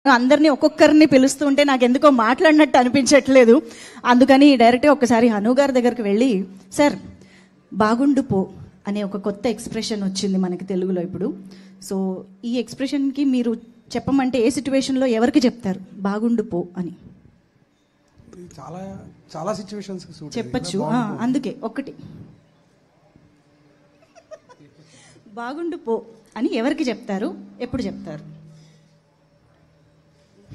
అందరినీ ఒక్కొక్కరిని పిలుస్తూ ఉంటే నాకు ఎందుకో మాట్లాడినట్టు అనిపించట్లేదు. అందుకని డైరెక్ట్గా ఒక్కసారి హను గారి దగ్గరికి వెళ్ళి, సార్ బాగుండు పో అనే ఒక కొత్త ఎక్స్ప్రెషన్ వచ్చింది మనకి తెలుగులో ఇప్పుడు. సో ఈ ఎక్స్ప్రెషన్కి మీరు చెప్పమంటే ఏ సిచ్యువేషన్లో ఎవరికి చెప్తారు బాగుండు పో అని? చాలా చాలా సిచ్యువేషన్స్ చెప్పచ్చు. అందుకే ఒక్కటి బాగుండు పో అని ఎవరికి చెప్తారు, ఎప్పుడు చెప్తారు?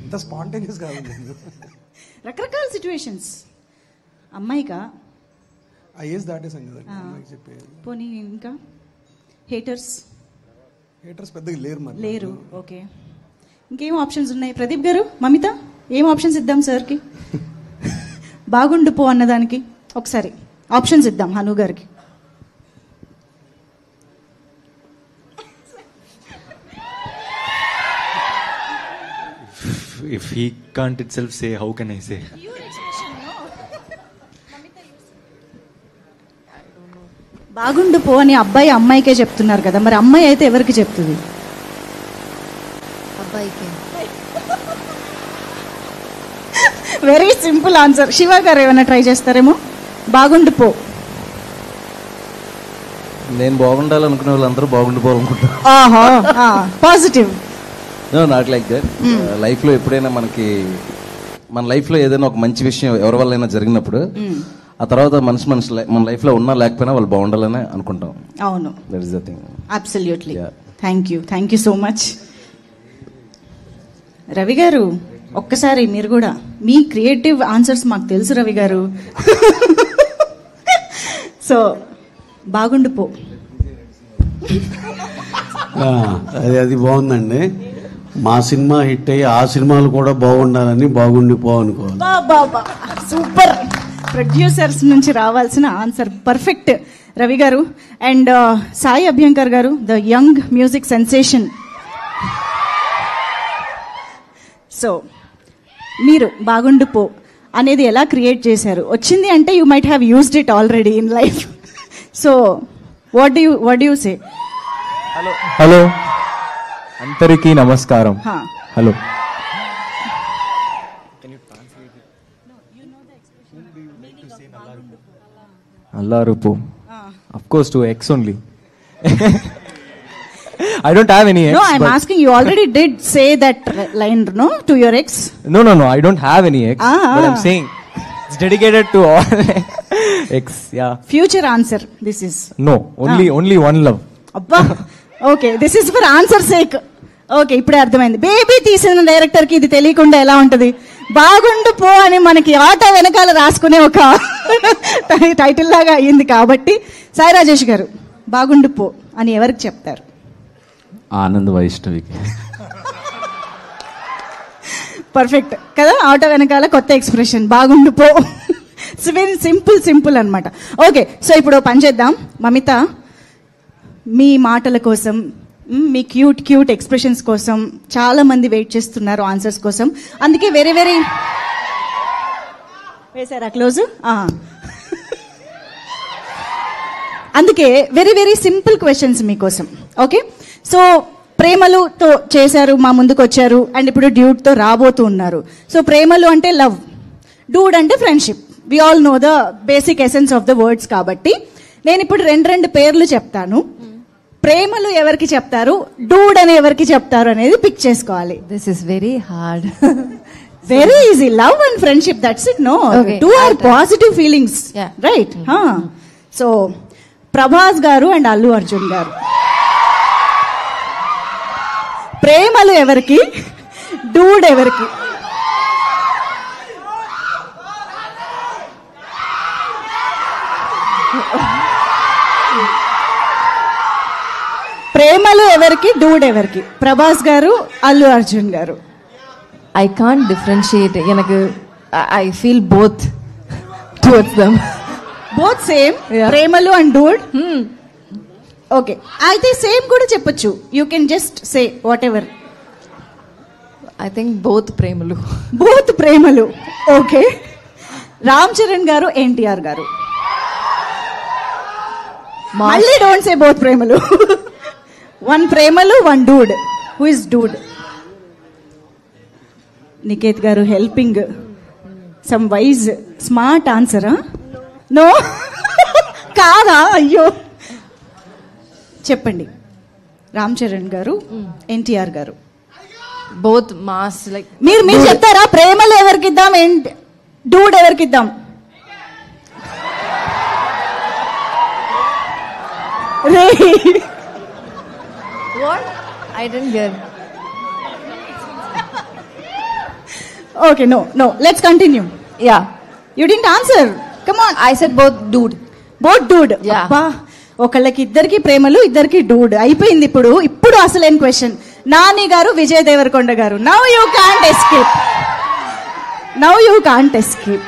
ఇంత స్పాంటేనియస్ గా ఉంది. రకరకాల సిచ్యువేషన్స్. అమ్మాయిగా ఆ ఏజ్ దాటేసాం కదా అమ్మాయికి చెప్పేది. పోనీ ఇంకా హేటర్స్ పెద్దగా లేరు. ఓకే, ఇంకేం ఆప్షన్స్ ఉన్నాయి? ప్రదీప్ గారు, మమిత, ఏం ఆప్షన్స్ ఇద్దాం సార్కి? బాగుండు పో అన్నదానికి ఒకసారి ఆప్షన్స్ ఇద్దాం హను గారికి. If he can't itself say, how can I say? బాగుండు పో అని అబ్బాయి అమ్మాయికే చెప్తున్నారు కదా, మరి అమ్మాయి అయితే ఎవరికి చెప్తుంది? అబ్బాయికి. Very simple answer. శివ గారు ఏమైనా ట్రై చేస్తారేమో? బాగుండు పో. నేను బాగుండాలనుకునే వాళ్ళందరూ బాగుండిపోవాలనుకుంటారు. పాజిటివ్. Not like that. లైఫ్లో ఎప్పుడైనా మన లైఫ్లో ఏదైనా ఒక మంచి విషయం ఎవరి వల్ల అయినా జరిగినప్పుడు ఆ తర్వాత మన లైఫ్లో ఉన్నా లేకపోయినా వాళ్ళు బాగుండాలని అనుకుంటాం. అవును, that is the thing. Absolutely. Thank you so much. Ravi గారు, ఒక్కసారి మీరు కూడా మీ క్రియేటివ్ ఆన్సర్స్ మాకు తెలుసు రవి గారు. సో బాగుండు పో. అది బాగుందండి. మా సినిమా హిట్ అయ్యి ఆ సినిమాలు కూడా బాగుండాలని బాగుండిపో అనుకోవాలి. సూపర్. ప్రొడ్యూసర్స్ నుంచి రావాల్సిన ఆన్సర్ పర్ఫెక్ట్ రవి గారు. అండ్ సాయి అభ్యంకర్ గారు, the young music sensation. So మీరు బాగుండు పో అనేది ఎలా క్రియేట్ చేశారు? వచ్చింది అంటే you might have used it already in life. So what do you say? Hello అందరికీ నమస్కారం. Hello. అల్లారుపు. Of course to ex only. I don't have any ex. No, I'm asking, you already did say that line, no, to your ex? No, I don't have any ex. But I'm saying it's dedicated to all ex. Yeah. Future answer this is. No, only one love. Abba. Okay, this is for answer sake. Okay, ఇప్పుడే అర్థమైంది. Baby తీసిన director కి ఇది తెలియకుండా ఎలా ఉంటది? బాగుండు పో అని మనకి ఆటో వెనకాల రాసుకునే ఒక టైటిల్ లాగా అయ్యింది. కాబట్టి సాయి రాజేష్ గారు, బాగుండు పో అని ఎవరికి చెప్తారు? ఆనంద్ వైష్ణవికి. పర్ఫెక్ట్ కదా, ఆటో వెనకాల కొత్త ఎక్స్ప్రెషన్ బాగుండు పో. వెరీ సింపుల్ అనమాట. ఓకే, సో ఇప్పుడు పని చేద్దాం. మమిత, మీ మాటల కోసం, మీ క్యూట్ ఎక్స్ప్రెషన్స్ కోసం చాలా మంది వెయిట్ చేస్తున్నారు ఆన్సర్స్ కోసం. అందుకే వెరీ వేసారా క్లోజ్? అందుకే వెరీ సింపుల్ క్వశ్చన్స్ మీకోసం. ఓకే, సో ప్రేమలుతో చేశారు, మా ముందుకు వచ్చారు, అండ్ ఇప్పుడు డ్యూట్తో రాబోతూ ఉన్నారు. సో ప్రేమలు అంటే లవ్, డూడ్ అంటే friendship. We all know the basic essence of the words. కాబట్టి నేను ఇప్పుడు రెండు పేర్లు చెప్తాను. ప్రేమలు ఎవరికి చెప్తారు, డూడ్ అని ఎవరికి చెప్తారు అనేది పిక్ చేసుకోవాలి. This is very hard. Very easy. Love and friendship, that's it. No, two are positive feelings, right? So Prabhas గారు అండ్ అల్లు అర్జున్ గారు, ప్రేమలు ఎవరికి, డూడ్ ఎవరికి? ప్రేమలు ఎవరికి, డూడ్ ఎవరికి? ప్రభాస్ గారు, అల్లు అర్జున్ గారు. I can't differentiate. எனக்கு I feel both towards them. Both same. Premalu and Dude. Okay, అయితే సేమ్ కూడా చెప్పొచ్చు. You can just say whatever. I think both Premalu. Both Premalu. Okay, Ram Charan గారు, ఎన్టీఆర్ గారు. మళ్ళీ don't say both Premalu. One Premalu, one Dude. Who is Dude? Niketh గారు helping some wise smart ఆన్సరా? No కాదా? అయ్యో చెప్పండి. రామ్ చరణ్ గారు, ఎన్టీఆర్ గారు. Both mass, like. మీరు చెప్తారా? ప్రేమలు ఎవరికిద్దాం, డూడ్ ఎవరికిద్దాం? రే What? I didn't hear. Okay, no. Let's continue. Yeah. You didn't answer. Come on. I said both dude. Both dude. Yeah. అబ్బా, ఒకళ్ళకి ఇద్దరికి ప్రేమలు, ఇద్దరికి డూడ్ అయిపోయింది. ఇప్పుడు అసలైన క్వశ్చన్. నాని గారు, విజయ్ దేవరకొండ గారు. Now you can't escape.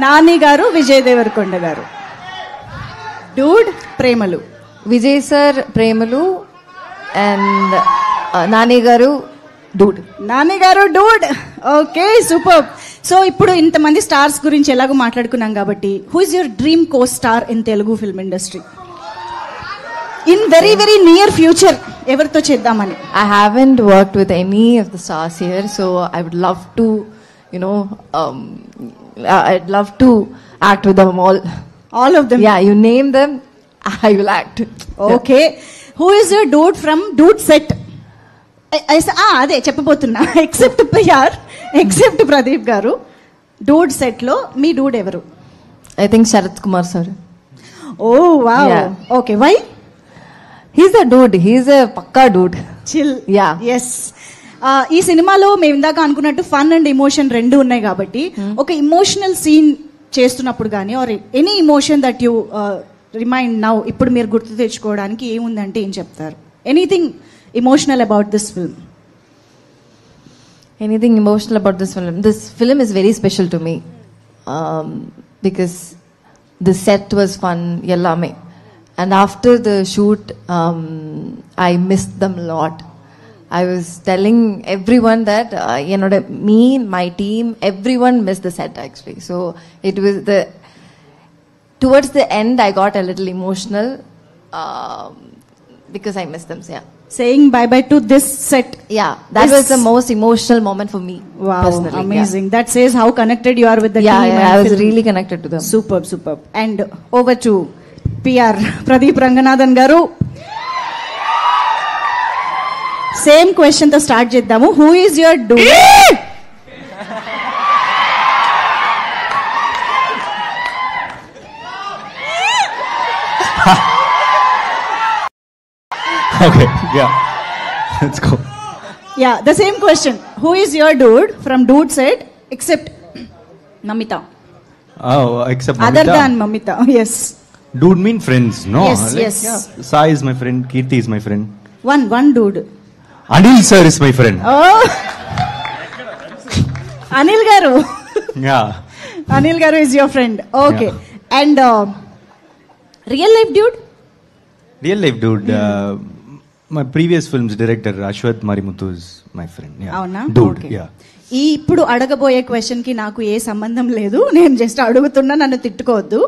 Nani గారు, విజయ్ దేవరకొండ గారు. డూడ్, ప్రేమలు. Vijay sir, Premalu, and Nani garu, dude. Nani గారు డూడ్. Okay, super. సో ఇప్పుడు ఇంతమంది స్టార్స్ గురించి ఎలాగో మాట్లాడుకున్నాం కాబట్టి, who is your dream co star in Telugu film industry in very very near future? ఎవరితో చేద్దామని? I haven't worked with any of the stars here, so I would love to, I'd love to act with them all. All of them? Yeah, you name them, I will act. Okay. Who is your dude from Dude set? అదే చెప్పబోతున్నా. Except ప్రియార్, except Pradeep గారు, Dude set లో మీ Dude ఎవరు? I think Sharath Kumar sir. Oh wow. Yeah. Okay, why? He's a dude. He's a pakka dude. Chill. Yeah. Yes. ఈ సినిమాలో మేము ఇందాక అనుకున్నట్టు fun and emotion రెండు ఉన్నాయి కాబట్టి, ఒక ఇమోషనల్ సీన్ చేస్తున్నప్పుడు కానీ, or any emotion that you remind now, ఇప్పుడు మీరు గుర్తు తెచ్చుకోవడానికి ఏముందంటే ఏం చెప్తారు? Anything emotional about this film? Anything emotional about this film? This film is very special to me because the set was fun, yellame, and after the shoot, I missed them a lot. I was telling everyone that me, my team, everyone missed the set actually. So it was towards the end, I got a little emotional because I missed them. So yeah. Saying bye bye to this set. Yeah, that was the most emotional moment for me. Wow, personally. amazing. Yeah. That says how connected you are with the team. Yeah, I was really connected to them. Superb. And over to PR Pradeep Ranganathan garu. Same question to start చేద్దాము. Who is your dude? Okay, yeah. Let's go. Yeah, the same question. Who is your dude from Dude set except Mamita? Oh, except Other Mamita? than Mamita, yes. Dude mean friends, no? Yes. Yeah. Sai is my friend, Kirti is my friend. One dude. Anil sir is my friend. Oh. Anil garu. Yeah. Anil garu is your friend. Okay. Yeah. And real life dude? Real life dude. My previous film's director, Ashwath Marimuthu, is my friend. Yeah. అవునా? Dude, Okay. yeah. ఇప్పుడు అడగబోయే question కి నాకు ఏ సంబంధం లేదు, నేను just అడుగుతున్నా, నన్ను తిట్టుకోవద్దు.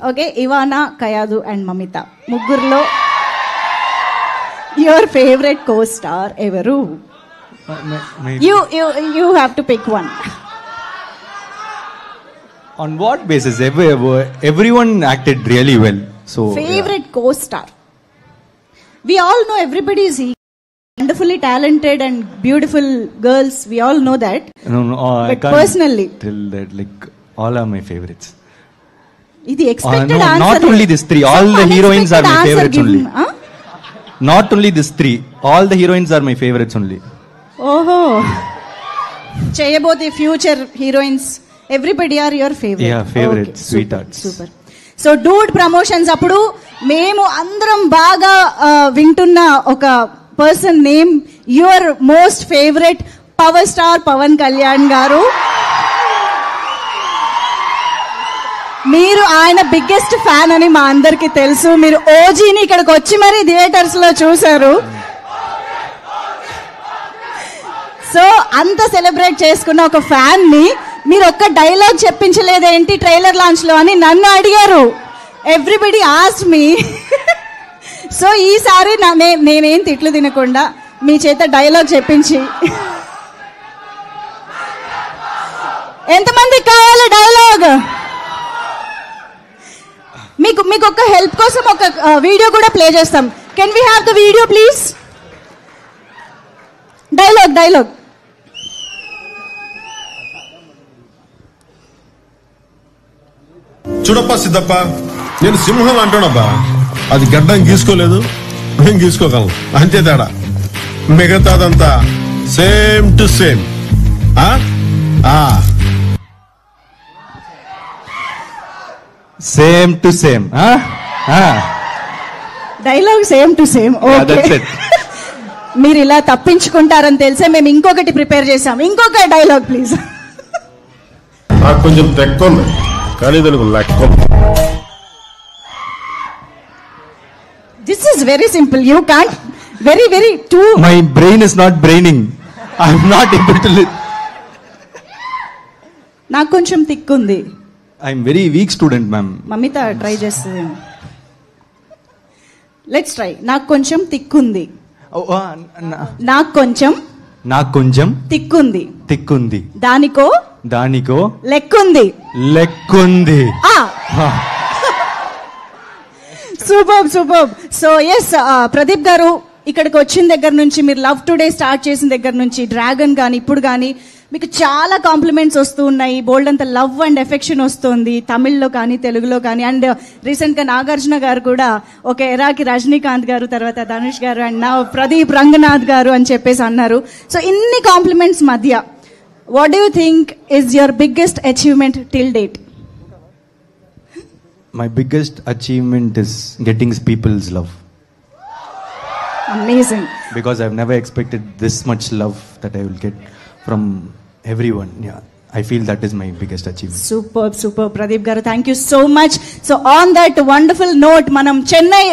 Okay, ఇవానా, Kayadu and Mamitha ముగ్గురులో యువర్ ఫేవరెట్ కో స్టార్ ఎవరు? You have to pick one. On what basis? Everyone acted really well. So Favorite co-star. We all know everybody is wonderfully talented and beautiful girls. We all know that. No, I But can't personally, tell that. Like all are my favorites. ఇది expected No, answer. not only these three. All the heroines are my favorites only. Not only these three. All the heroines are my favorites only. ఓహో, చేయబోతే future heroines everybody are your favourite? Yeah, favorites, sweethearts. Super. So Dude promotions అప్పుడు మేము అందరం బాగా వింటున్న ఒక person name, your most favourite power star Pawan Kalyan గారు. మీరు ఆయన బిగ్గెస్ట్ ఫ్యాన్ అని మా అందరికి తెలుసు. మీరు ఓజీని ఇక్కడికి వచ్చి మరి థియేటర్స్ లో చూశారు. సో అంత సెలబ్రేట్ చేసుకున్న ఒక ఫ్యాన్ ని మీరు ఒక్క డైలాగ్ చెప్పించలేదేంటి ట్రైలర్ లాంచ్ లో అని నన్ను అడిగారు. Everybody asked me. సో ఈసారి నేనేం తిట్లు తినకుండా మీ చేత డైలాగ్ చెప్పించి. ఎంతమందికి కావాలి డైలాగ్? మీకు ఒక హెల్ప్ కోసం ఒక వీడియో కూడా ప్లే చేస్తాం. Can we have the video please? Dialogue. చూడప్పా సిద్ధప్ప, నేను సింహం అంటానబ్బా. అది గడ్డం గీసుకోలేదు, మేము గీసుకోగలం, అంతే తేడా. మిగతాదంతా same to same. Same to same. Dialogue same to same. Okay, మీరు ఇలా తప్పించుకుంటారని తెలిసే మేము ఇంకొకటి ప్రిపేర్ చేసాం. ఇంకొక డైలాగ్ ప్లీజ్. నాకు కొంచెం తెక్కుంది, కానీ దానికి లెక్క. This is very simple. You can't very too. My brain is not braining. I'm not able to live. నాకు కొంచెం తిక్కుంది. I'm very weak student ma'am. Mamitha try చేస్తుంది. Let's try. నాకు కొంచెం తిక్కుంది. నాకు కొంచెం తిక్కుంది. దానికో లెక్కుంది. సూపర్. సో ఎస్, ప్రదీప్ గారు ఇక్కడికి వచ్చిన దగ్గర నుంచి, మీరు లవ్ టుడే స్టార్ట్ చేసిన దగ్గర నుంచి, డ్రాగన్ కానీ ఇప్పుడు కానీ మీకు చాలా కాంప్లిమెంట్స్ వస్తూ ఉన్నాయి. బోల్డ్ అంత లవ్ అండ్ ఎఫెక్షన్ వస్తుంది, తమిళ్లో కానీ తెలుగులో కానీ. అండ్ రీసెంట్ గా నాగార్జున గారు కూడా ఒక ఎరాకి రజనీకాంత్ గారు, తర్వాత ధనుష్ గారు, అండ్ నా ప్రదీప్ రంగనాథ్ గారు అని చెప్పేసి అన్నారు. సో ఇన్ని కాంప్లిమెంట్స్ మధ్య what do you think is your biggest achievement till date? My biggest achievement is getting people's love. Amazing. Because I've never expected this much love that I will get from everyone. Yeah, I feel that is my biggest achievement. Super Pradeep garu, thank you so much. So on that wonderful note, manam Chennai